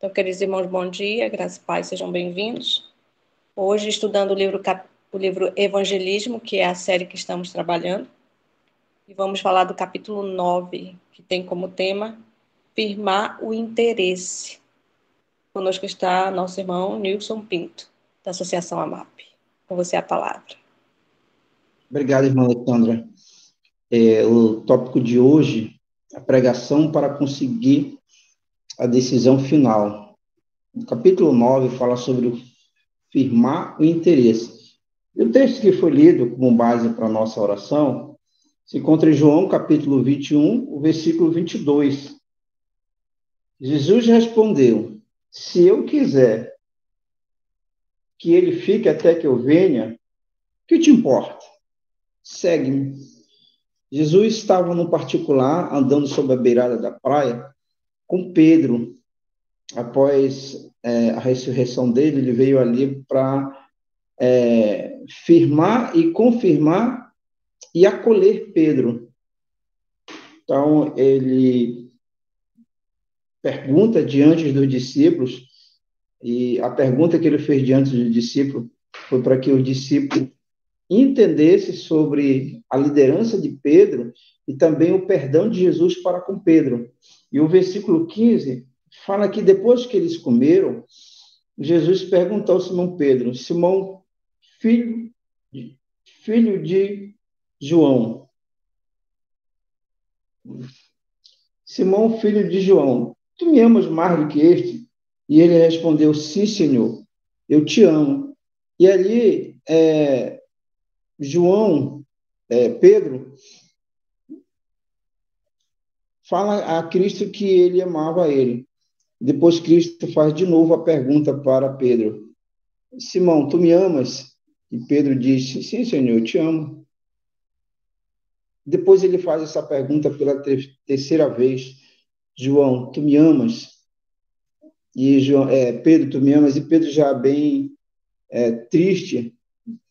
Então, queridos irmãos, bom dia, graça e paz, sejam bem-vindos. Hoje, estudando o livro Evangelismo, que é a série que estamos trabalhando, e vamos falar do capítulo 9, que tem como tema firmar o interesse. Conosco está nosso irmão Nilson Pinto, da Associação AMAP. Com você a palavra. Obrigado, irmã Alexandra. O tópico de hoje, a pregação para conseguir a decisão final. O capítulo 9 fala sobre o firmar o interesse. E o texto que foi lido como base para a nossa oração se encontra em João, capítulo 21, o versículo 22. Jesus respondeu: se eu quiser que ele fique até que eu venha, o que te importa? Segue-me. Jesus estava no particular, andando sobre a beirada da praia, com Pedro. Após a ressurreição dele, ele veio ali para firmar e confirmar e acolher Pedro. Então, ele pergunta diante dos discípulos, e a pergunta que ele fez diante dos discípulos foi para que os discípulos entendessem sobre a liderança de Pedro e também o perdão de Jesus para com Pedro. E o versículo 15 fala que depois que eles comeram, Jesus perguntou ao Simão Pedro: Simão, filho de João, Simão, filho de João, tu me amas mais do que este? E ele respondeu: sim, Senhor, eu te amo. E ali, Pedro, fala a Cristo que ele amava ele. Depois Cristo faz de novo a pergunta para Pedro: Simão, tu me amas? E Pedro diz: sim, Senhor, eu te amo. Depois ele faz essa pergunta pela terceira vez: João, tu me amas? E Pedro, tu me amas? E Pedro, já bem triste,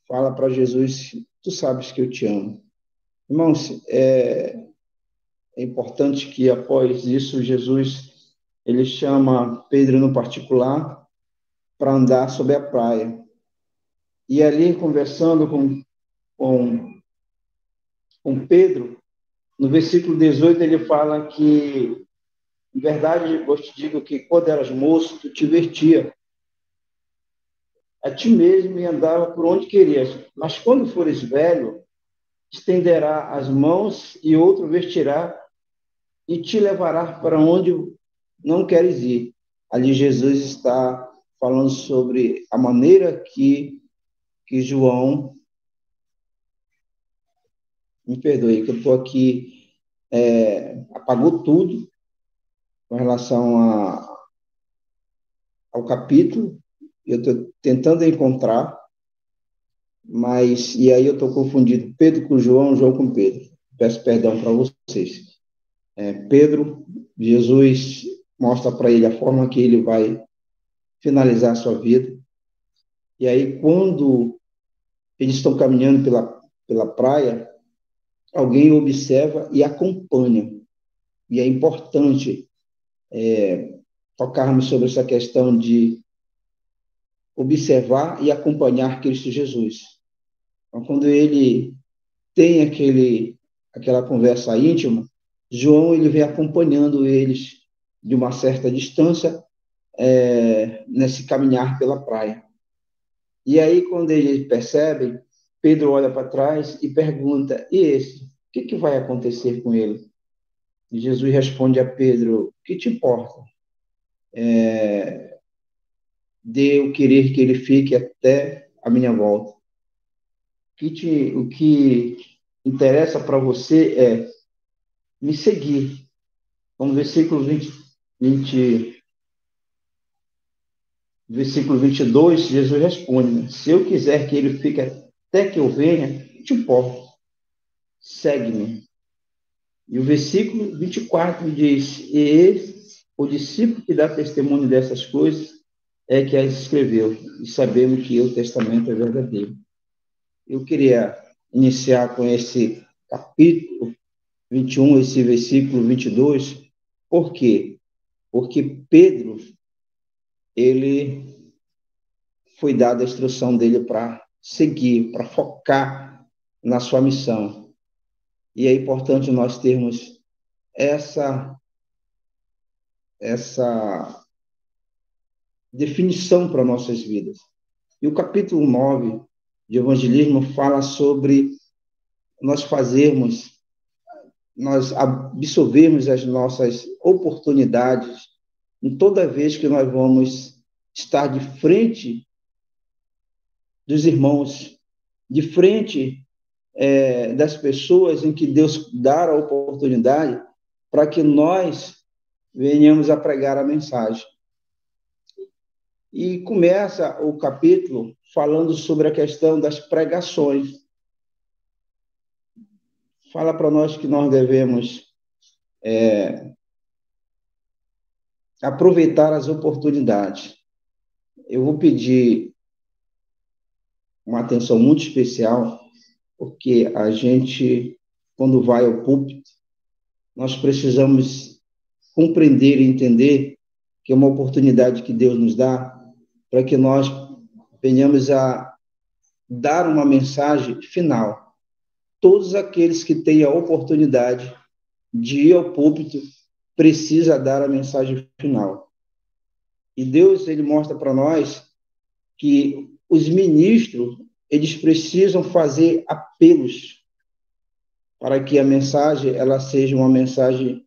fala para Jesus: tu sabes que eu te amo. Irmãos, é importante que após isso Jesus ele chama Pedro no particular para andar sobre a praia. E ali, conversando com Pedro, no versículo 18, ele fala que, em verdade, eu te digo que quando eras moço, tu te vestia a ti mesmo e andava por onde querias. Mas quando fores velho, estenderá as mãos e outro vestirá e te levará para onde não queres ir. Ali Jesus está falando sobre a maneira que João, me perdoe, que eu estou aqui, apagou tudo com relação ao capítulo, eu estou tentando encontrar, e aí eu estou confundindo Pedro com João, João com Pedro. Peço perdão para vocês. Pedro, Jesus mostra para ele a forma que ele vai finalizar a sua vida. E aí, quando eles estão caminhando pela praia, alguém observa e acompanha. E é importante tocarmos sobre essa questão de observar e acompanhar Cristo Jesus. Então, quando ele tem aquela conversa íntima, João ele vem acompanhando eles de uma certa distância nesse caminhar pela praia. E aí, quando eles percebem, Pedro olha para trás e pergunta: e esse? O que vai acontecer com ele? E Jesus responde a Pedro: o que te importa? De eu querer que ele fique até a minha volta. O que interessa para você é me seguir. No versículo 22, Jesus responde: se eu quiser que ele fique até que eu venha, te importa, segue-me. E o versículo 24 diz: e esse, o discípulo que dá testemunho dessas coisas é que as escreveu, e sabemos que o testamento é verdadeiro. Eu queria iniciar com esse capítulo 21, esse versículo 22. Por quê? Porque Pedro ele foi dada a instrução dele para seguir, para focar na sua missão. E é importante nós termos essa definição para nossas vidas. E o capítulo 9 de Evangelismo fala sobre nós absorvermos as nossas oportunidades em toda vez que nós vamos estar de frente dos irmãos, de frente das pessoas em que Deus dá a oportunidade para que nós venhamos a pregar a mensagem. E começa o capítulo falando sobre a questão das pregações. Fala para nós que nós devemos aproveitar as oportunidades. Eu vou pedir uma atenção muito especial, porque a gente, quando vai ao púlpito, nós precisamos compreender e entender que é uma oportunidade que Deus nos dá para que nós venhamos a dar uma mensagem final. Todos aqueles que têm a oportunidade de ir ao púlpito precisam dar a mensagem final. E Deus, ele mostra para nós que os ministros, eles precisam fazer apelos para que a mensagem ela seja uma mensagem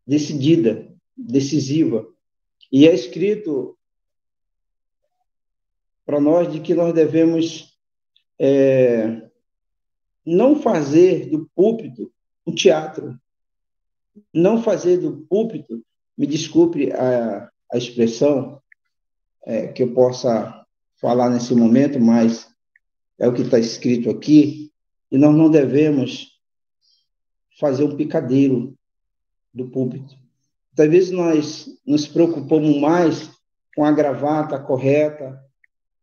decidida, decisiva. E é escrito para nós de que nós devemos não fazer do púlpito um teatro, não fazer do púlpito, me desculpe a expressão que eu possa falar nesse momento, mas é o que está escrito aqui, e nós não devemos fazer um picadeiro do púlpito. Talvez nós nos preocupamos mais com a gravata correta,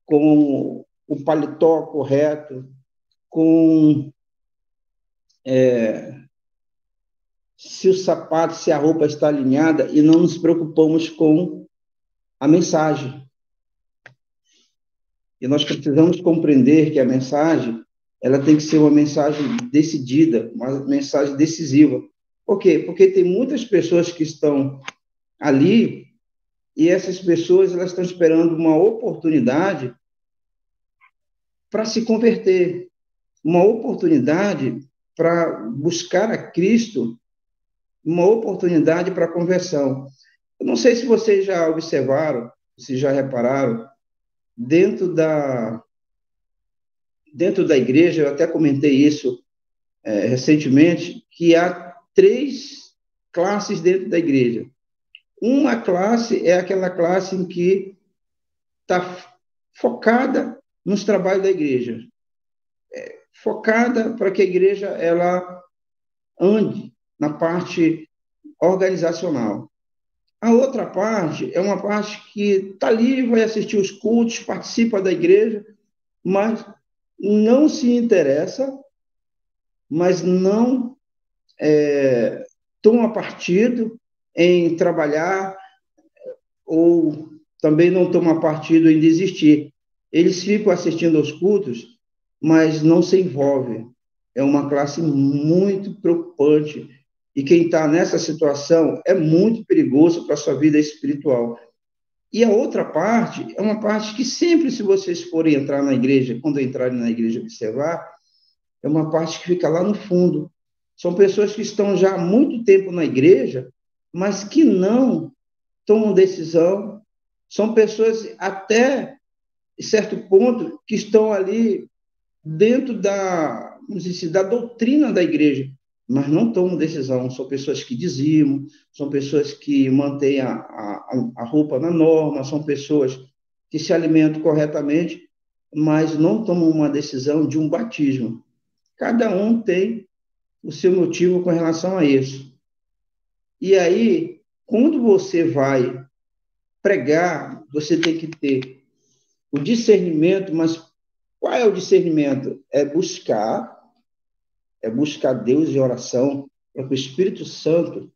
com o paletó correto, com se o sapato, se a roupa está alinhada, e não nos preocupamos com a mensagem. E nós precisamos compreender que a mensagem ela tem que ser uma mensagem decidida, uma mensagem decisiva. Por quê? Porque tem muitas pessoas que estão ali e essas pessoas elas estão esperando uma oportunidade para se converter, uma oportunidade para buscar a Cristo, uma oportunidade para conversão. Eu não sei se vocês já observaram, se já repararam, dentro da igreja, eu até comentei isso recentemente, que há 3 classes dentro da igreja. Uma classe é aquela classe em que está focada nos trabalhos da igreja, focada para que a igreja ela ande na parte organizacional. A outra parte é uma parte que está ali, vai assistir os cultos, participa da igreja, mas não se interessa, mas não toma partido em trabalhar ou também não toma partido em desistir. Eles ficam assistindo aos cultos, mas não se envolvem. É uma classe muito preocupante. E quem está nessa situação é muito perigoso para a sua vida espiritual. E a outra parte é uma parte que sempre, se vocês forem entrar na igreja, quando entrarem na igreja observar, é uma parte que fica lá no fundo. São pessoas que estão já há muito tempo na igreja, mas que não tomam decisão. São pessoas, até certo ponto, que estão ali dentro vamos dizer, da doutrina da igreja, mas não tomam decisão. São pessoas que dizimam, são pessoas que mantêm a roupa na norma, são pessoas que se alimentam corretamente, mas não tomam uma decisão de um batismo. Cada um tem o seu motivo com relação a isso. E aí, quando você vai pregar, você tem que ter o discernimento, mas qual é o discernimento? É buscar Deus em oração, para que o Espírito Santo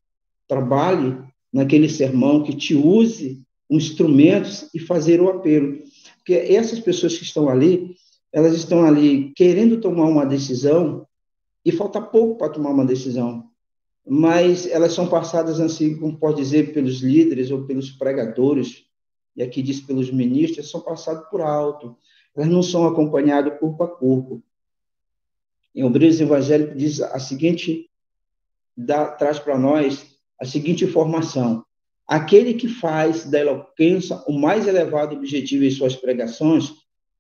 trabalhe naquele sermão, que te use instrumentos e fazer o apelo. Porque essas pessoas que estão ali, elas estão ali querendo tomar uma decisão e falta pouco para tomar uma decisão. Mas elas são passadas, assim, como pode dizer, pelos líderes ou pelos pregadores, e aqui diz pelos ministros, são passadas por alto. Elas não são acompanhadas corpo a corpo. Em Obreiros Evangélicos diz a seguinte, traz para nós a seguinte informação: aquele que faz da eloquência o mais elevado objetivo em suas pregações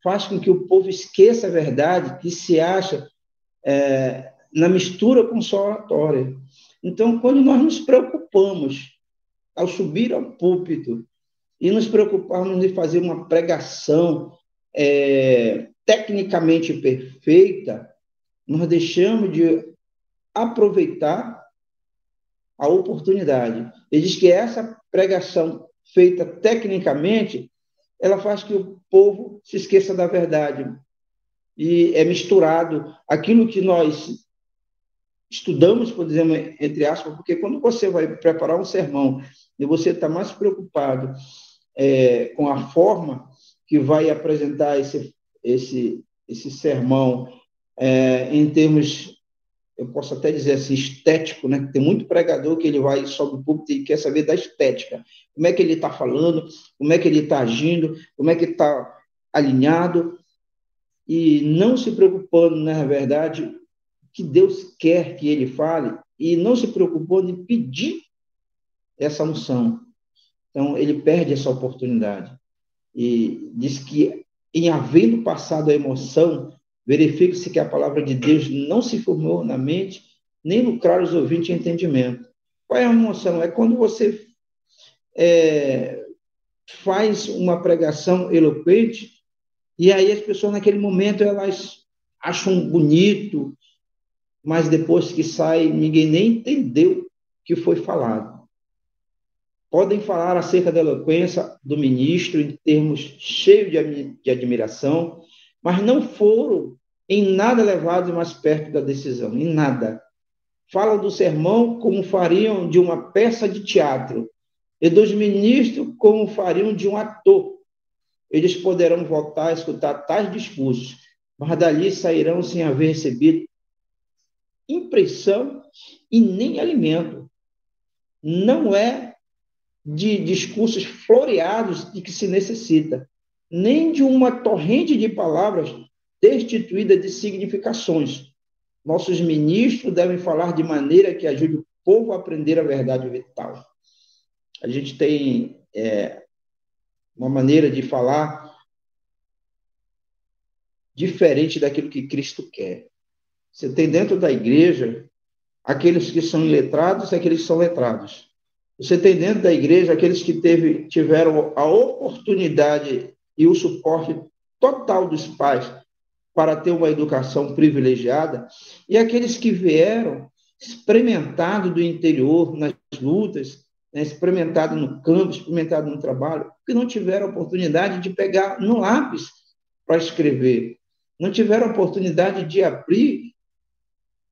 faz com que o povo esqueça a verdade que se acha na mistura com sua oratória. Então, quando nós nos preocupamos ao subir ao púlpito e nos preocuparmos em fazer uma pregação tecnicamente perfeita, nós deixamos de aproveitar a oportunidade. Ele diz que essa pregação feita tecnicamente, ela faz que o povo se esqueça da verdade. E é misturado aquilo que nós estudamos, por exemplo, entre aspas, porque quando você vai preparar um sermão e você está mais preocupado com a forma que vai apresentar esse sermão em termos, eu posso até dizer assim, estético, né? Tem muito pregador que ele vai sobre o púlpito e quer saber da estética. Como é que ele está falando, como é que ele está agindo, como é que está alinhado, e não se preocupando, na verdade, que Deus quer que ele fale, e não se preocupando em pedir essa unção. Então, ele perde essa oportunidade. E diz que, em havendo passado a emoção, verifica-se que a palavra de Deus não se formou na mente, nem lucrar os ouvintes em entendimento. Qual é a emoção? É quando você faz uma pregação eloquente, e aí as pessoas, naquele momento, elas acham bonito, mas depois que sai, ninguém nem entendeu o que foi falado. Podem falar acerca da eloquência do ministro em termos cheios de admiração, mas não foram em nada levados mais perto da decisão, em nada. Falam do sermão como fariam de uma peça de teatro, e dos ministros como fariam de um ator. Eles poderão voltar a escutar tais discursos, mas dali sairão sem haver recebido impressão e nem alimento. Não é de discursos floreados de que se necessita, nem de uma torrente de palavras destituída de significações. Nossos ministros devem falar de maneira que ajude o povo a aprender a verdade vital. A gente tem uma maneira de falar diferente daquilo que Cristo quer. Você tem dentro da igreja aqueles que são iletrados e aqueles que são letrados. Você tem dentro da igreja aqueles que tiveram a oportunidade e o suporte total dos pais para ter uma educação privilegiada, e aqueles que vieram experimentado do interior, nas lutas, né, experimentado no campo, experimentado no trabalho, que não tiveram a oportunidade de pegar no lápis para escrever, não tiveram a oportunidade de abrir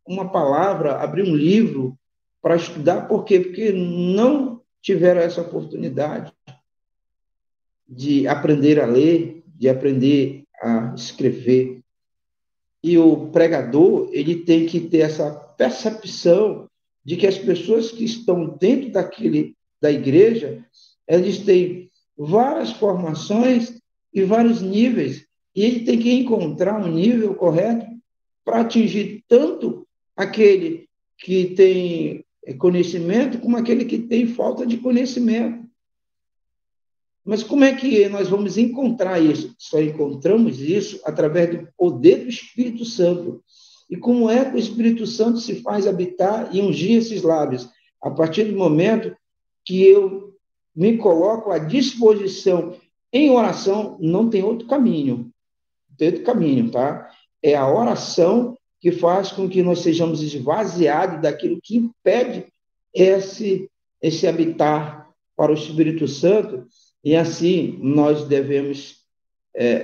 uma palavra, abrir um livro para estudar. Por quê? Porque não tiveram essa oportunidade de aprender a ler, de aprender a escrever. E o pregador, ele tem que ter essa percepção de que as pessoas que estão dentro da igreja, eles têm várias formações e vários níveis, e ele tem que encontrar um nível correto para atingir tanto aquele que tem conhecimento como aquele que tem falta de conhecimento. Mas como é que nós vamos encontrar isso? Só encontramos isso através do poder do Espírito Santo. E como é que o Espírito Santo se faz habitar e ungir esses lábios? A partir do momento que eu me coloco à disposição em oração, não tem outro caminho. Não tem outro caminho, tá? É a oração que faz com que nós sejamos esvaziados daquilo que impede esse habitar para o Espírito Santo. E assim nós devemos,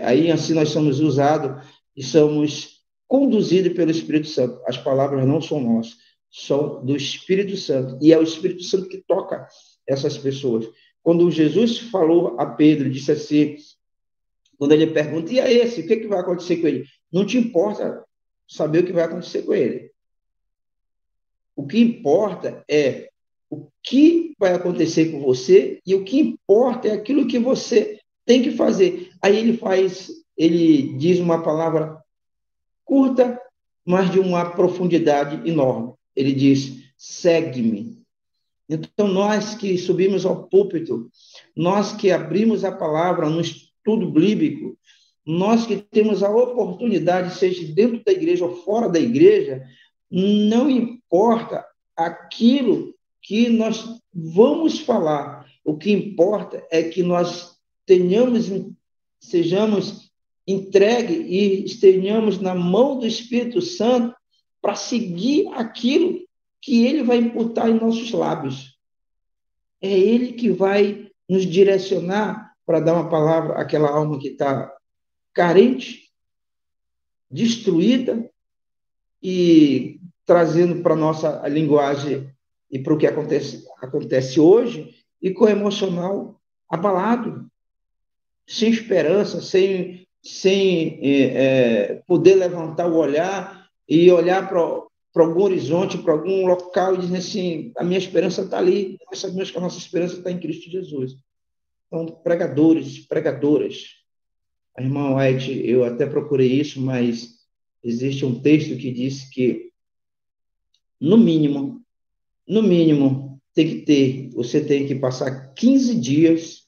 assim nós somos usados e somos conduzidos pelo Espírito Santo. As palavras não são nossas, são do Espírito Santo. E é o Espírito Santo que toca essas pessoas. quando Jesus falou a Pedro, disse assim, quando ele pergunta, e a esse, o que vai acontecer com ele? Não te importa saber o que vai acontecer com ele. O que importa é o que vai acontecer com você e o que importa é aquilo que você tem que fazer. Aí ele diz uma palavra curta, mas de uma profundidade enorme. Ele diz, segue-me. Então, nós que subimos ao púlpito, nós que abrimos a palavra no estudo bíblico, nós que temos a oportunidade, seja dentro da igreja ou fora da igreja, não importa aquilo que nós vamos falar, o que importa é que nós sejamos entregues e estejamos na mão do Espírito Santo para seguir aquilo que ele vai imputar em nossos lábios. É ele que vai nos direcionar para dar uma palavra àquela alma que está carente, destruída e trazendo para a nossa linguagem e para o que acontece hoje e com o emocional abalado, sem esperança, sem poder levantar o olhar e olhar para algum horizonte, para algum local e dizer assim, a minha esperança está ali, nós sabemos que a nossa esperança está em Cristo Jesus. Então, pregadores, pregadoras. A irmã White, eu até procurei isso, mas existe um texto que diz que, no mínimo, você tem que passar 15 dias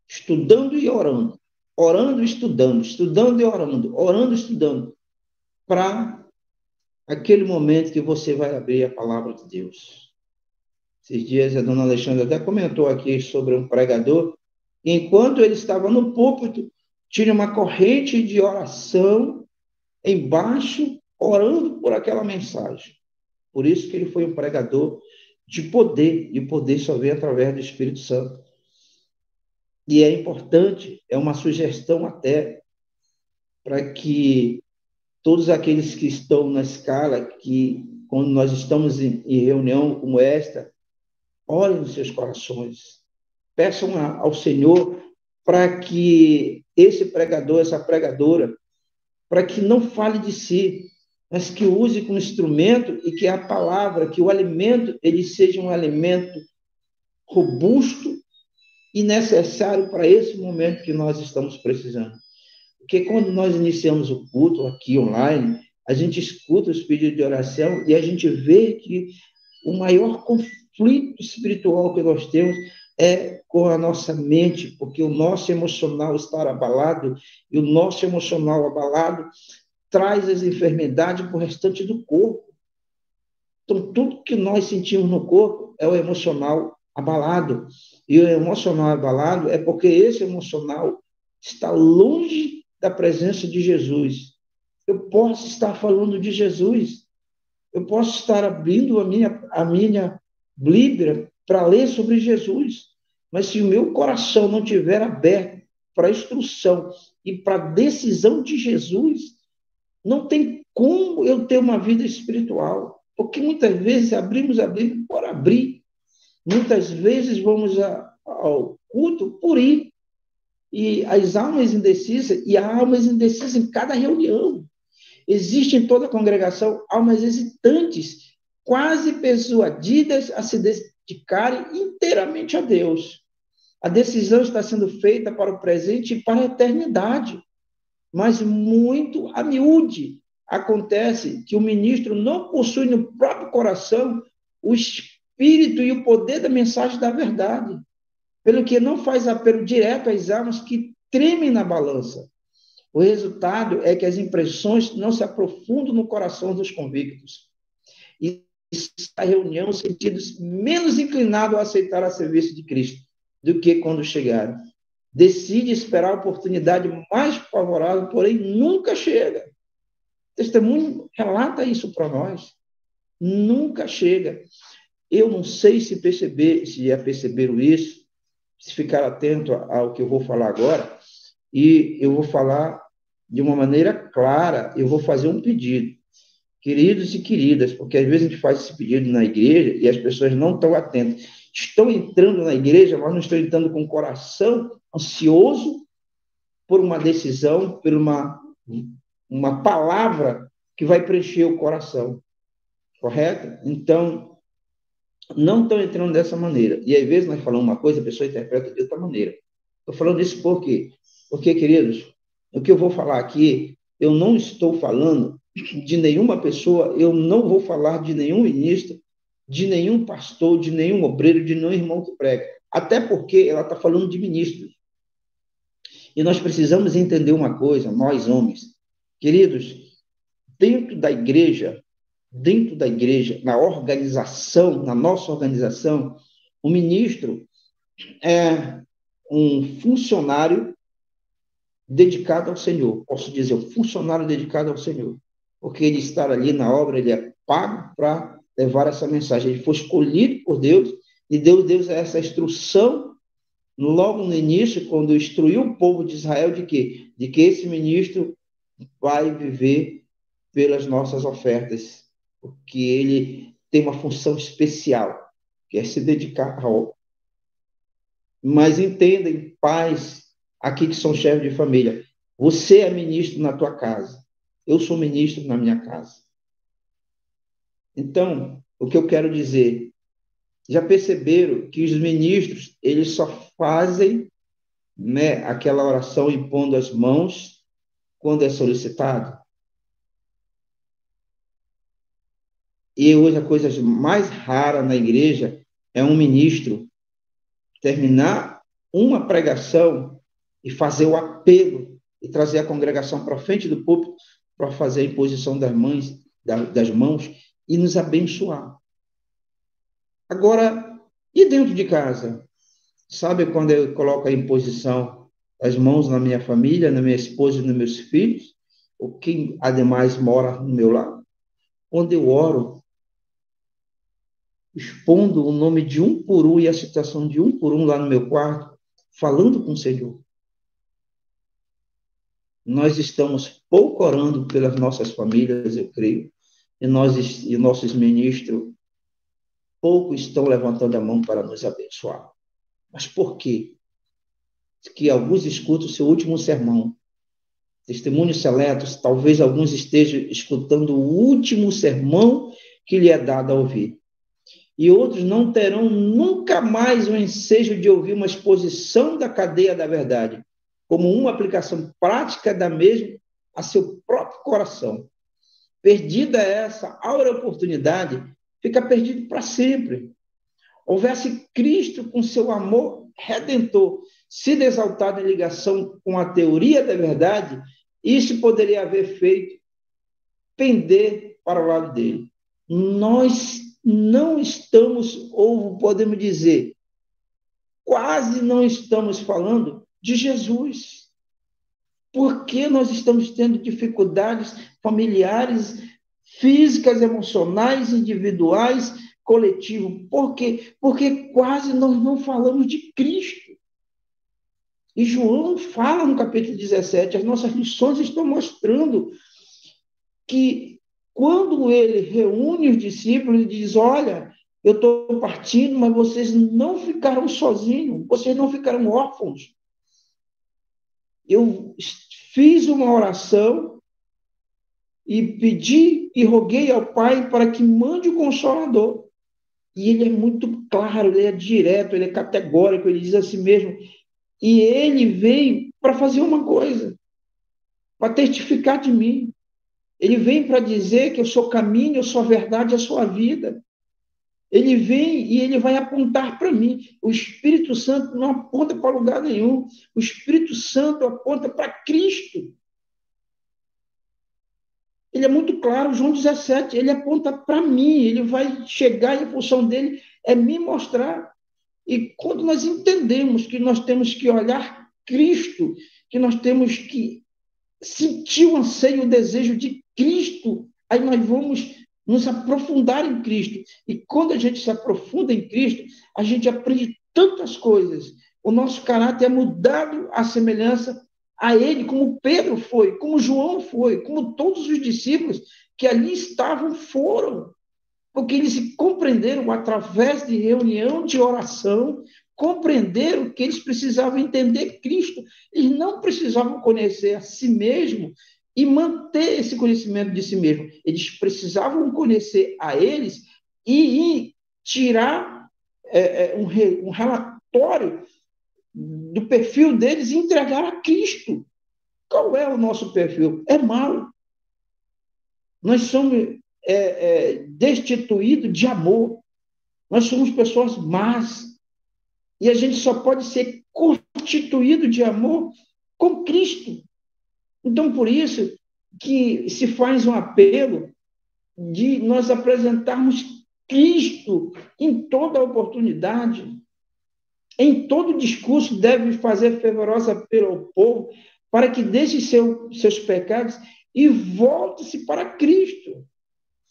estudando e orando, orando e estudando, estudando e orando, orando e estudando, para aquele momento que você vai abrir a palavra de Deus. Esses dias a dona Alexandra até comentou aqui sobre um pregador, enquanto ele estava no púlpito, tinha uma corrente de oração embaixo, orando por aquela mensagem. Por isso que ele foi um pregador de poder, e o poder só vem através do Espírito Santo. E é importante, é uma sugestão até, para que todos aqueles que estão na escala, que quando nós estamos em reunião como esta, orem nos seus corações, peçam ao Senhor para que esse pregador, essa pregadora, para que não fale de si, mas que use como instrumento e que a palavra, que o alimento, ele seja um alimento robusto e necessário para esse momento que nós estamos precisando. Porque quando nós iniciamos o culto aqui online, a gente escuta os pedidos de oração e a gente vê que o maior conflito espiritual que nós temos é com a nossa mente, porque o nosso emocional está abalado, e o nosso emocional abalado traz as enfermidades para o restante do corpo. Então, tudo que nós sentimos no corpo é o emocional abalado. E o emocional abalado é porque esse emocional está longe da presença de Jesus. Eu posso estar falando de Jesus, eu posso estar abrindo a minha Bíblia para ler sobre Jesus, mas se o meu coração não estiver aberto para a instrução e para a decisão de Jesus, não tem como eu ter uma vida espiritual, porque muitas vezes abrimos a Bíblia por abrir, muitas vezes vamos ao culto por ir, e as almas indecisas, e há almas indecisas em cada reunião. Existe em toda a congregação almas hesitantes, quase persuadidas a se dedicarem inteiramente a Deus. A decisão está sendo feita para o presente e para a eternidade. Mas muito a miúde acontece que o ministro não possui no próprio coração o espírito e o poder da mensagem da verdade, pelo que não faz apelo direto às almas que tremem na balança. O resultado é que as impressões não se aprofundam no coração dos convictos. E a reunião sentidos menos inclinados a aceitar a serviço de Cristo do que quando chegaram. Decide esperar a oportunidade mais favorável, porém nunca chega. O testemunho relata isso para nós. Nunca chega. Eu não sei se já perceberam isso, se ficar atento ao que eu vou falar agora, e eu vou falar de uma maneira clara, eu vou fazer um pedido. Queridos e queridas, porque às vezes a gente faz esse pedido na igreja e as pessoas não estão atentas. estão entrando na igreja, mas não estão entrando com o coração ansioso por uma decisão, por uma palavra que vai preencher o coração, correto? Então, não estão entrando dessa maneira. E às vezes nós falamos uma coisa, a pessoa interpreta de outra maneira. Estou falando isso por quê? Porque, queridos, o que eu vou falar aqui, eu não estou falando de nenhuma pessoa, eu não vou falar de nenhum ministro, de nenhum pastor, de nenhum obreiro, de nenhum irmão que prega. Até porque ela está falando de ministros. E nós precisamos entender uma coisa, nós homens, queridos, dentro da igreja, na organização, na nossa organização, o ministro é um funcionário dedicado ao Senhor. Posso dizer, um funcionário dedicado ao Senhor. Porque ele está ali na obra, ele é pago para levar essa mensagem. Ele foi escolhido por Deus e Deus deu essa instrução logo no início, quando instruiu o povo de Israel de quê? De que esse ministro vai viver pelas nossas ofertas, porque ele tem uma função especial, que é se dedicar à obra. Mas entendem, pais, aqui que são chefes de família, você é ministro na tua casa, eu sou ministro na minha casa. Então, o que eu quero dizer, já perceberam que os ministros, eles só fazem, né, aquela oração impondo as mãos quando é solicitado? E hoje a coisa mais rara na igreja é um ministro terminar uma pregação e fazer o apelo e trazer a congregação para frente do púlpito para fazer a imposição das mãos e nos abençoar. Agora, e dentro de casa? Sabe quando eu coloco a imposição das mãos na minha família, na minha esposa e nos meus filhos? Ou quem, ademais, mora no meu lado? Quando eu oro, expondo o nome de um por um e a situação de um por um lá no meu quarto, falando com o Senhor. Nós estamos pouco orando pelas nossas famílias, eu creio, e nossos ministros pouco estão levantando a mão para nos abençoar. Mas por quê? Que alguns escutam o seu último sermão. Testemunhos seletos, talvez alguns estejam escutando o último sermão que lhe é dado a ouvir. E outros não terão nunca mais o ensejo de ouvir uma exposição da cadeia da verdade, como uma aplicação prática da mesma a seu próprio coração. Perdida essa áurea oportunidade, fica perdido para sempre. Houvesse Cristo com seu amor redentor sido exaltado em ligação com a teoria da verdade, isso poderia haver feito pender para o lado dele. Nós não estamos, ou podemos dizer, quase não estamos falando de Jesus. Por que nós estamos tendo dificuldades familiares, físicas, emocionais, individuais, coletivo? Por quê? Porque quase nós não falamos de Cristo. E João fala no capítulo 17, as nossas lições estão mostrando que quando ele reúne os discípulos e diz, olha, eu estou partindo, mas vocês não ficaram sozinhos, vocês não ficaram órfãos. Eu fiz uma oração e pedi e roguei ao Pai para que mande o Consolador. E ele é muito claro, ele é direto, ele é categórico, ele diz assim mesmo. E ele veio para fazer uma coisa, para testificar de mim. Ele vem para dizer que eu sou caminho, eu sou a verdade, eu sou a vida. Ele vem e ele vai apontar para mim. O Espírito Santo não aponta para lugar nenhum. O Espírito Santo aponta para Cristo. Ele é muito claro, João 17, ele aponta para mim, ele vai chegar e a função dele é me mostrar. E quando nós entendemos que nós temos que olhar Cristo, que nós temos que sentir o anseio, o desejo de Cristo, aí nós vamos nos aprofundar em Cristo. E quando a gente se aprofunda em Cristo, a gente aprende tantas coisas. O nosso caráter é mudado à semelhança a Ele, como Pedro foi, como João foi, como todos os discípulos que ali estavam foram. porque eles compreenderam, através de reunião de oração, compreenderam que eles precisavam entender Cristo. Eles não precisavam conhecer a si mesmo e manter esse conhecimento de si mesmo. Eles precisavam conhecer a eles e tirar um relatório do perfil deles e entregar a Cristo. Qual é o nosso perfil? É mau. Nós somos destituídos de amor. Nós somos pessoas más. E a gente só pode ser constituído de amor com Cristo. Então, por isso que se faz um apelo de nós apresentarmos Cristo em toda oportunidade. Em todo discurso deve fazer fervorosa apelo ao povo para que deixe seus pecados e volte-se para Cristo.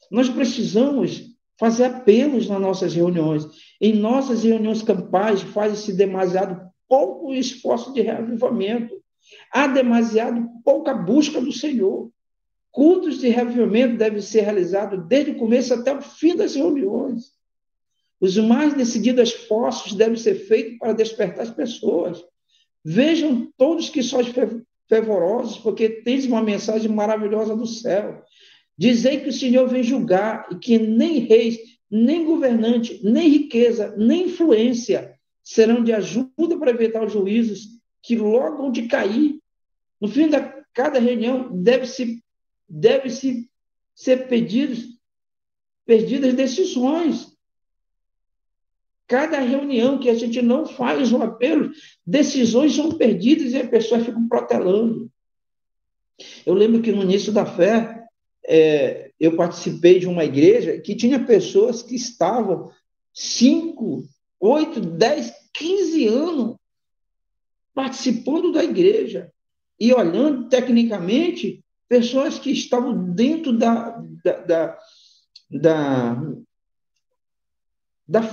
Nós precisamos fazer apelos nas nossas reuniões. Em nossas reuniões campais faz-se demasiado pouco esforço de reavivamento. Há demasiado pouca busca do Senhor. Cultos de reavivamento devem ser realizados desde o começo até o fim das reuniões. Os mais decididos esforços devem ser feitos para despertar as pessoas. Vejam todos que sois fervorosos, porque tens uma mensagem maravilhosa do céu. Dizei que o Senhor vem julgar e que nem reis, nem governante, nem riqueza, nem influência serão de ajuda para evitar os juízos que logo hão de cair. No fim de cada reunião deve-se ser perdidas decisões. Cada reunião que a gente não faz um apelo, decisões são perdidas e as pessoas ficam protelando. Eu lembro que no início da fé, eu participei de uma igreja que tinha pessoas que estavam 5, 8, 10, 15 anos participando da igreja e olhando tecnicamente pessoas que estavam dentro da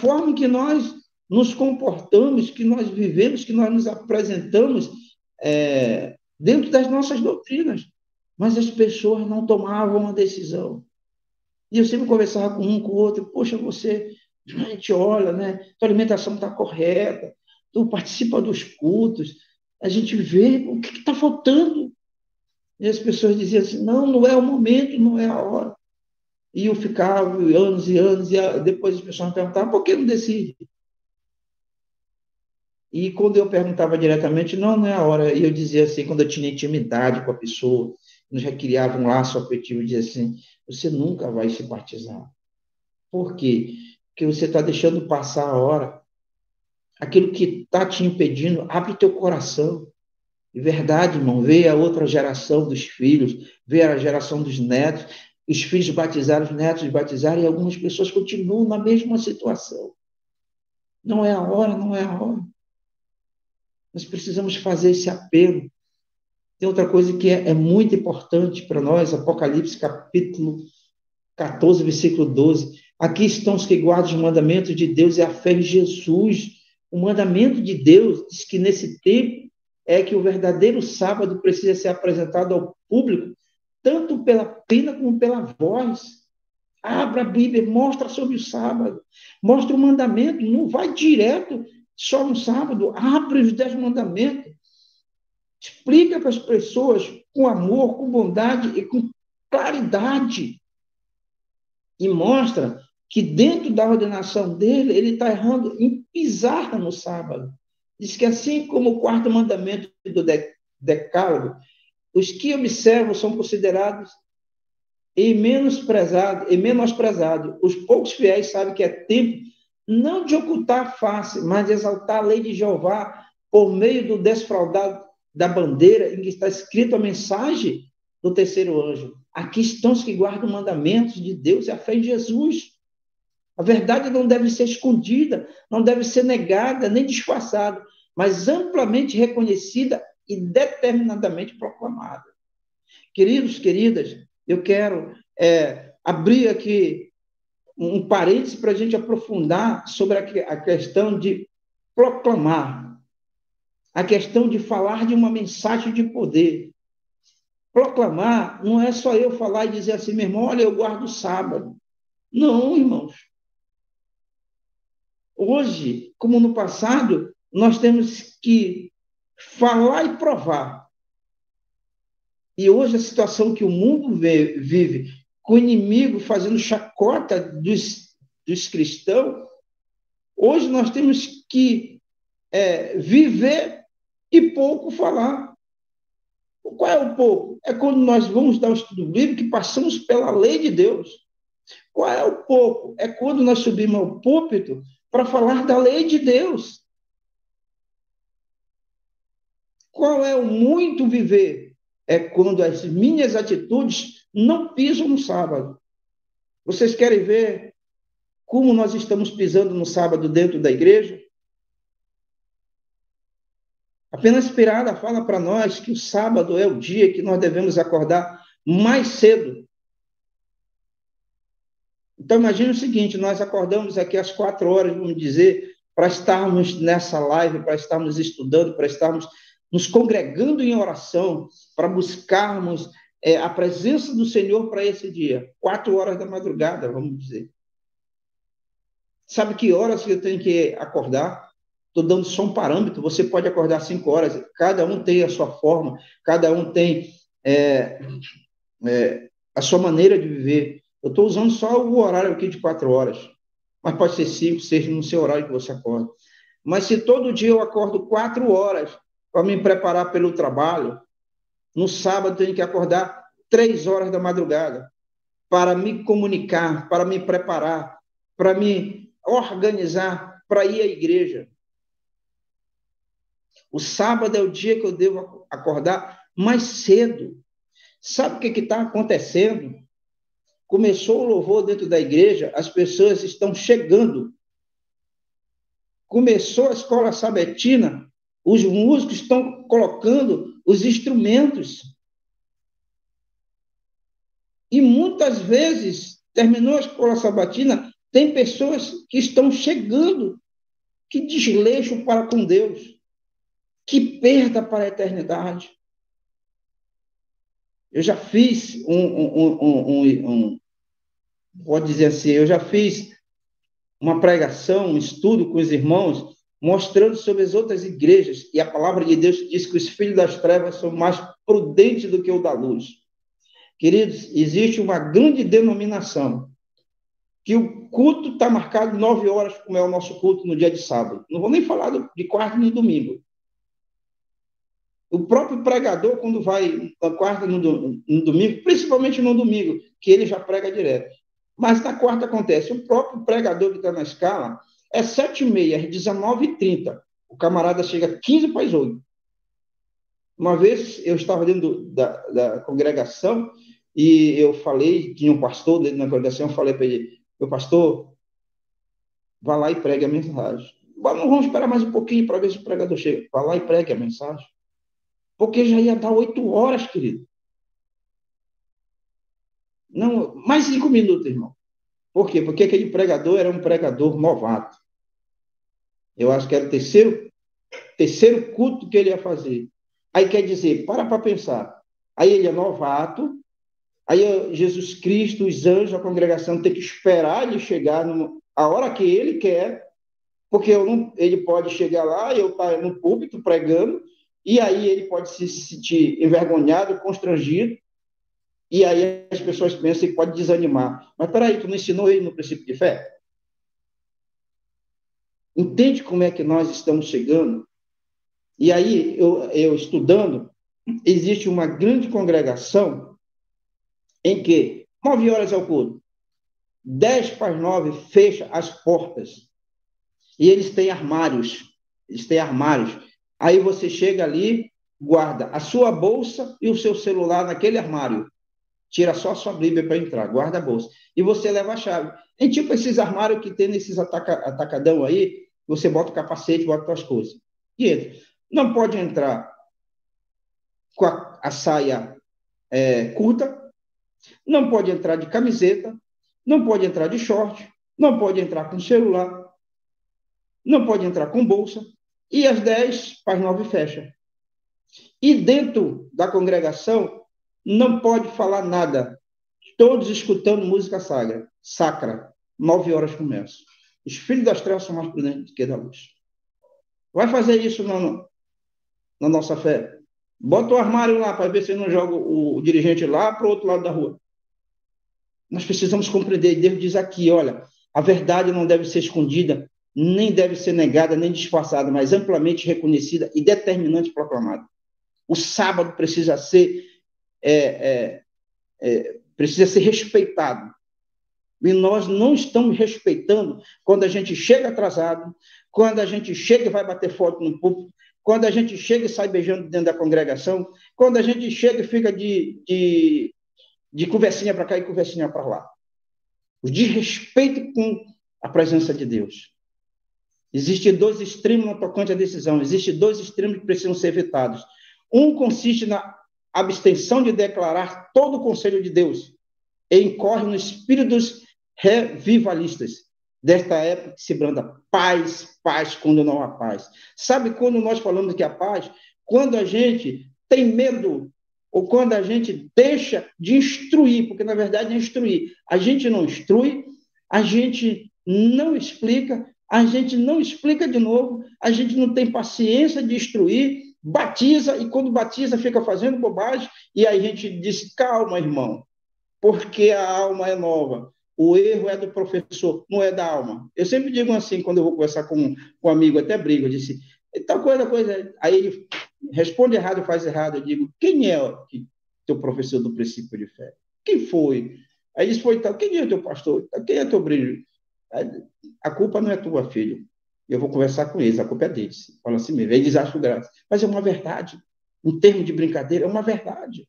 forma que nós nos comportamos, que nós vivemos, que nós nos apresentamos dentro das nossas doutrinas. Mas as pessoas não tomavam uma decisão. E eu sempre conversava com um, com o outro, poxa, a gente olha, né? Tua alimentação está correta, tu participa dos cultos, a gente vê o que está faltando. E as pessoas diziam assim, não é o momento, não é a hora. E eu ficava anos e anos, e depois as pessoas me perguntavam, por que não decide? E quando eu perguntava diretamente, não é a hora, e eu dizia assim, quando eu tinha intimidade com a pessoa, nos criava um laço afetivo, dizia assim, você nunca vai se batizar. Por quê? Porque você está deixando passar a hora. Aquilo que está te impedindo, abre teu coração. De verdade, irmão, vê a outra geração dos filhos, vê a geração dos netos, os filhos batizaram, os netos batizaram, e algumas pessoas continuam na mesma situação. Não é a hora, não é a hora. Nós precisamos fazer esse apelo. Tem outra coisa que é muito importante para nós, Apocalipse capítulo 14, versículo 12. Aqui estão os que guardam os mandamentos de Deus e a fé em Jesus. O mandamento de Deus diz que nesse tempo é que o verdadeiro sábado precisa ser apresentado ao público, tanto pela pena como pela voz. Abra a Bíblia, mostra sobre o sábado, mostra o mandamento, não vai direto só no sábado, abre os 10 mandamentos, explica para as pessoas com amor, com bondade e com claridade, e mostra que dentro da ordenação dele, ele está errando em pisar no sábado. Diz que assim como o quarto mandamento do decálogo, os que observam são considerados e menosprezados. Os poucos fiéis sabem que é tempo não de ocultar a face, mas de exaltar a lei de Jeová por meio do desfraudado da bandeira em que está escrito a mensagem do terceiro anjo. Aqui estão os que guardam mandamentos de Deus e a fé em Jesus. A verdade não deve ser escondida, não deve ser negada, nem disfarçada, mas amplamente reconhecida e determinadamente proclamada. Queridos, queridas, eu quero abrir aqui um parênteses para a gente aprofundar sobre a questão de proclamar, a questão de falar de uma mensagem de poder. Proclamar não é só eu falar e dizer assim, meu irmão, olha, eu guardo o sábado. Não, irmãos. Hoje, como no passado, nós temos que falar e provar. E hoje a situação que o mundo vive, com o inimigo fazendo chacota dos cristãos, hoje nós temos que viver e pouco falar. Qual é o pouco? É quando nós vamos dar o estudo bíblico que passamos pela lei de Deus. Qual é o pouco? É quando nós subimos ao púlpito para falar da lei de Deus. Qual é o muito viver? É quando as minhas atitudes não pisam no sábado. Vocês querem ver como nós estamos pisando no sábado dentro da igreja? Apenas Inspirada fala para nós que o sábado é o dia que nós devemos acordar mais cedo. Então, imagine o seguinte, nós acordamos aqui às 4 horas, vamos dizer, para estarmos nessa live, para estarmos estudando, para estarmos nos congregando em oração, para buscarmos a presença do Senhor para esse dia. 4 horas da madrugada, vamos dizer. Sabe que horas que eu tenho que acordar? Estou dando só um parâmetro. Você pode acordar 5 horas. Cada um tem a sua forma, cada um tem a sua maneira de viver. Eu estou usando só o horário aqui de 4 horas. Mas pode ser 5, 6, no seu horário que você acorda. Mas se todo dia eu acordo 4 horas para me preparar pelo trabalho, no sábado eu tenho que acordar 3 horas da madrugada para me comunicar, para me preparar, para me organizar, para ir à igreja. O sábado é o dia que eu devo acordar mais cedo. Sabe o que está acontecendo? Começou o louvor dentro da igreja, as pessoas estão chegando. Começou a escola sabatina, os músicos estão colocando os instrumentos. E muitas vezes, terminou a escola sabatina, tem pessoas que estão chegando. Que desleixo para com Deus. Que perda para a eternidade. Eu já fiz pode dizer assim, eu já fiz uma pregação, um estudo com os irmãos, mostrando sobre as outras igrejas, e a palavra de Deus diz que os filhos das trevas são mais prudentes do que o da luz. Queridos, existe uma grande denominação, que o culto está marcado 9 horas, como é o nosso culto no dia de sábado. Não vou nem falar de quarta nem domingo. O próprio pregador, quando vai na quarta no domingo, principalmente no domingo, que ele já prega direto. Mas na quarta acontece, o próprio pregador que está na escala é 7h30, às 19h30. O camarada chega 15 para as 8. Uma vez eu estava dentro da congregação e eu falei, tinha um pastor dentro da congregação, eu falei para ele, meu pastor, vá lá e pregue a mensagem. Não vamos esperar mais um pouquinho para ver se o pregador chega. Vá lá e pregue a mensagem. Porque já ia dar 8 horas, querido. Não, mais 5 minutos, irmão. Por quê? Porque aquele pregador era um pregador novato. Eu acho que era o terceiro culto que ele ia fazer. Aí quer dizer, para pensar. Aí ele é novato, aí Jesus Cristo, os anjos, a congregação tem que esperar ele chegar a hora que ele quer, porque ele pode chegar lá e eu estar no púlpito pregando, e aí ele pode se sentir envergonhado, constrangido, e aí as pessoas pensam que pode desanimar. Mas peraí, tu não ensinou ele no princípio de fé? Entende como é que nós estamos chegando? E aí, eu estudando, existe uma grande congregação em que 9 horas é o culto, 10 para as 9 fecha as portas, e eles têm armários, Aí você chega ali, guarda a sua bolsa e o seu celular naquele armário. Tira só a sua Bíblia para entrar, guarda a bolsa. E você leva a chave. É tipo esses armários que tem nesses atacadão aí, você bota o capacete, bota as coisas. E entra. Não pode entrar com a saia curta, não pode entrar de camiseta, não pode entrar de short, não pode entrar com celular, não pode entrar com bolsa, e às 10 para as 9 fecha. E dentro da congregação não pode falar nada, todos escutando música sacra, 9 horas começa. Os filhos das trevas são mais prudentes do que da luz. Vai fazer isso na nossa fé. Bota o armário lá para ver se não joga o dirigente lá para o outro lado da rua. Nós precisamos compreender. Deus diz aqui, olha, a verdade não deve ser escondida, nem deve ser negada, nem disfarçada, mas amplamente reconhecida e determinante proclamada. O sábado precisa ser respeitado. E nós não estamos respeitando quando a gente chega atrasado, quando a gente chega e vai bater foto no púlpito, quando a gente chega e sai beijando dentro da congregação, quando a gente chega e fica de conversinha para cá e conversinha para lá. O desrespeito com a presença de Deus. Existem 2 extremos no tocante à decisão. Existem 2 extremos que precisam ser evitados. Um consiste na abstenção de declarar todo o conselho de Deus e incorre no espírito dos revivalistas. Desta época que se branda paz, paz, quando não há paz. Sabe quando nós falamos que há paz? Quando a gente tem medo ou quando a gente deixa de instruir, porque na verdade é instruir. A gente não instrui, a gente não explica, a gente não explica de novo, a gente não tem paciência de instruir, batiza, e quando batiza fica fazendo bobagem, e aí a gente diz, calma, irmão, porque a alma é nova. O erro é do professor, não é da alma. Eu sempre digo assim, quando eu vou conversar com um amigo, até brigo, eu disse, tal coisa. Aí ele responde errado, faz errado. Eu digo, quem é o teu professor do princípio de fé? Quem foi? Aí ele disse, foi tal. Quem é o teu pastor? Quem é teu brilho? A culpa não é tua, filho. Eu vou conversar com eles, a culpa é deles. Fala assim mesmo, eles acham graça. Mas é uma verdade. Em termos de brincadeira, é uma verdade.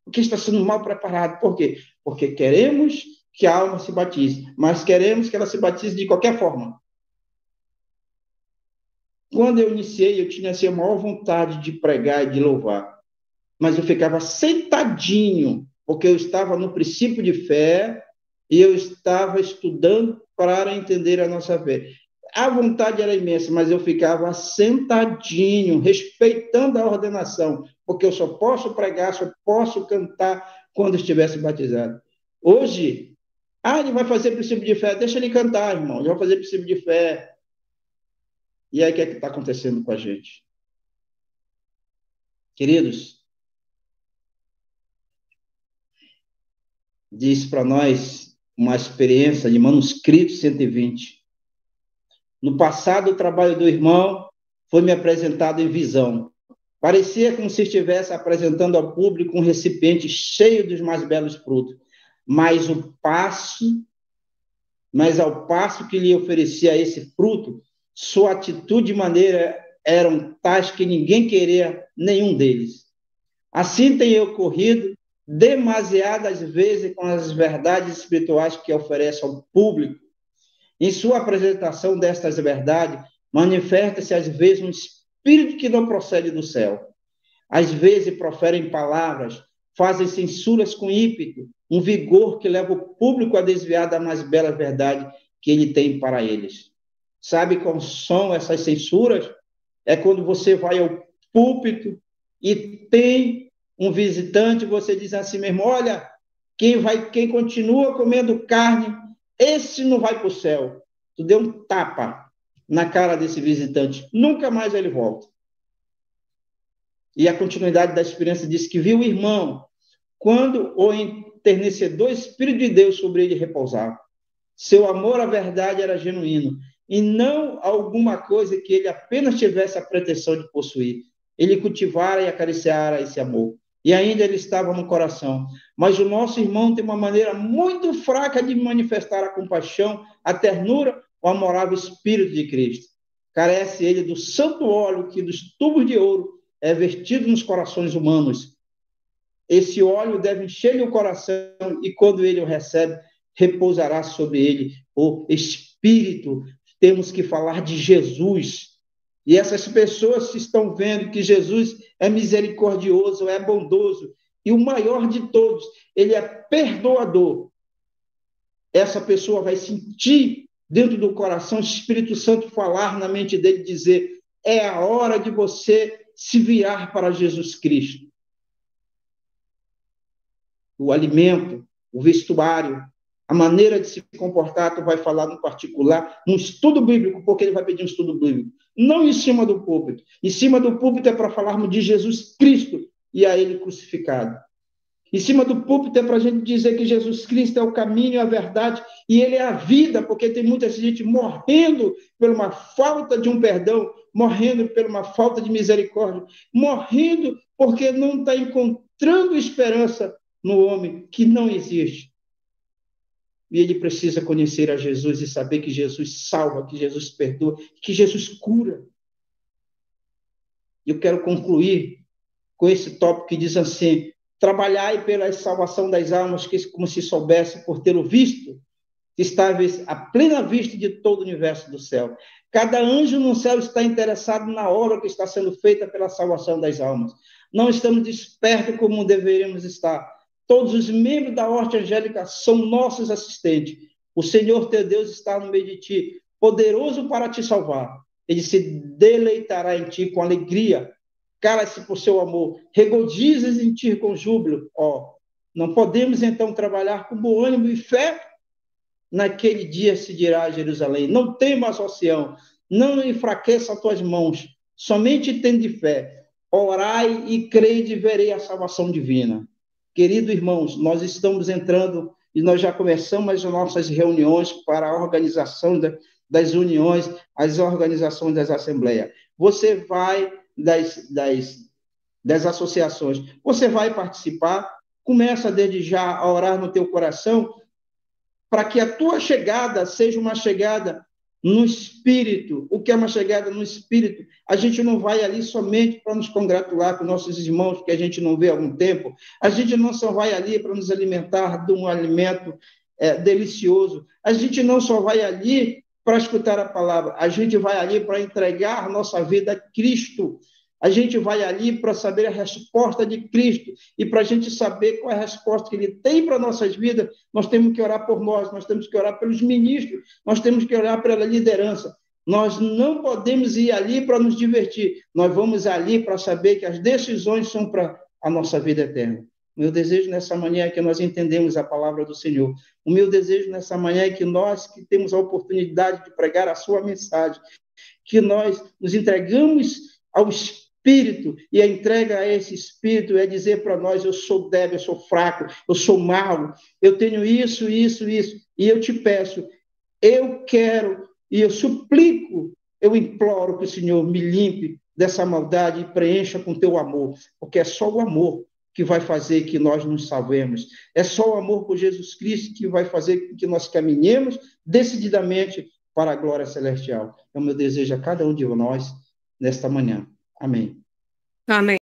Porque está sendo mal preparado. Por quê? Porque queremos que a alma se batize, mas queremos que ela se batize de qualquer forma. Quando eu iniciei, eu tinha assim, a maior vontade de pregar e de louvar, mas eu ficava sentadinho, porque eu estava no princípio de fé e eu estava estudando para entender a nossa fé. A vontade era imensa, mas eu ficava sentadinho, respeitando a ordenação, porque eu só posso pregar, só posso cantar quando estivesse batizado. Hoje, ele vai fazer princípio de fé, deixa ele cantar, irmão, ele vai fazer princípio de fé. E aí, o que é que está acontecendo com a gente? Queridos, diz para nós uma experiência de manuscrito 120. No passado, o trabalho do irmão foi me apresentado em visão. Parecia como se estivesse apresentando ao público um recipiente cheio dos mais belos frutos, mas ao passo que lhe oferecia esse fruto, sua atitude e maneira eram tais que ninguém queria nenhum deles. Assim tem ocorrido demasiadas vezes com as verdades espirituais que oferece ao público. Em sua apresentação destas verdades, manifesta-se às vezes um espírito que não procede do céu. Às vezes proferem palavras, fazem censuras com ímpeto, um vigor que leva o público a desviar da mais bela verdade que ele tem para eles. Sabe quais são essas censuras? É quando você vai ao púlpito e tem um visitante, você diz assim mesmo, olha, quem continua comendo carne, esse não vai para o céu. Tu deu um tapa na cara desse visitante, nunca mais ele volta. E a continuidade da experiência diz que viu o irmão, quando o enternecedor Espírito de Deus sobre ele repousava. Seu amor à verdade era genuíno, e não alguma coisa que ele apenas tivesse a pretensão de possuir. Ele cultivara e acariciara esse amor. E ainda ele estava no coração. Mas o nosso irmão tem uma maneira muito fraca de manifestar a compaixão, a ternura, o amorável Espírito de Cristo. Carece ele do santo óleo que dos tubos de ouro é vertido nos corações humanos. Esse óleo deve encher-lhe o coração e quando ele o recebe, repousará sobre ele o Espírito. Temos que falar de Jesus. E essas pessoas estão vendo que Jesus é misericordioso, é bondoso. E o maior de todos, ele é perdoador. Essa pessoa vai sentir dentro do coração o Espírito Santo falar na mente dele, dizer, é a hora de você se virar para Jesus Cristo. O alimento, o vestuário, a maneira de se comportar, tu vai falar no particular, num estudo bíblico, porque ele vai pedir um estudo bíblico. Não em cima do púlpito. Em cima do púlpito é para falarmos de Jesus Cristo e a ele crucificado. Em cima do púlpito é para a gente dizer que Jesus Cristo é o caminho, a verdade, e ele é a vida, porque tem muita gente morrendo por uma falta de um perdão, morrendo por uma falta de misericórdia, morrendo porque não está encontrando esperança no homem, que não existe. E ele precisa conhecer a Jesus e saber que Jesus salva, que Jesus perdoa, que Jesus cura. Eu quero concluir com esse tópico que diz assim: trabalhai pela salvação das almas, que como se soubesse por ter o visto, que está à plena vista de todo o universo do céu. Cada anjo no céu está interessado na obra que está sendo feita pela salvação das almas. Não estamos despertos como deveríamos estar. Todos os membros da ordem angélica são nossos assistentes. O Senhor teu Deus está no meio de ti, poderoso para te salvar. Ele se deleitará em ti com alegria. Cala-se por seu amor, regozijas em ti com júbilo. Não podemos então trabalhar com bom ânimo e fé? Naquele dia se dirá a Jerusalém: não temas, ó Sião, não enfraqueça as tuas mãos, somente tende fé, orai e crede e verei a salvação divina. Queridos irmãos, nós estamos entrando e nós já começamos as nossas reuniões para a organização das uniões, as organizações das assembleias. Você vai das associações, você vai participar, começa desde já a orar no teu coração, para que a tua chegada seja uma chegada no Espírito. O que é uma chegada no Espírito? A gente não vai ali somente para nos congratular com nossos irmãos que a gente não vê há algum tempo. A gente não só vai ali para nos alimentar de um alimento delicioso. A gente não só vai ali para escutar a palavra. A gente vai ali para entregar nossa vida a Cristo. A gente vai ali para saber a resposta de Cristo. E para a gente saber qual é a resposta que Ele tem para nossas vidas, nós temos que orar por nós temos que orar pelos ministros, nós temos que orar pela liderança. Nós não podemos ir ali para nos divertir. Nós vamos ali para saber que as decisões são para a nossa vida eterna. O meu desejo nessa manhã é que nós entendemos a palavra do Senhor. O meu desejo nessa manhã é que nós, que temos a oportunidade de pregar a sua mensagem, que nós nos entregamos ao Espírito, e a entrega a esse Espírito é dizer para nós: eu sou débil, eu sou fraco, eu sou mau, eu tenho isso, e eu te peço, eu quero, e eu suplico, eu imploro que o Senhor me limpe dessa maldade e preencha com teu amor, porque é só o amor que vai fazer que nós nos salvemos, é só o amor por Jesus Cristo que vai fazer com que nós caminhemos decididamente para a glória celestial. É o meu desejo a cada um de nós nesta manhã. Amém. Amém.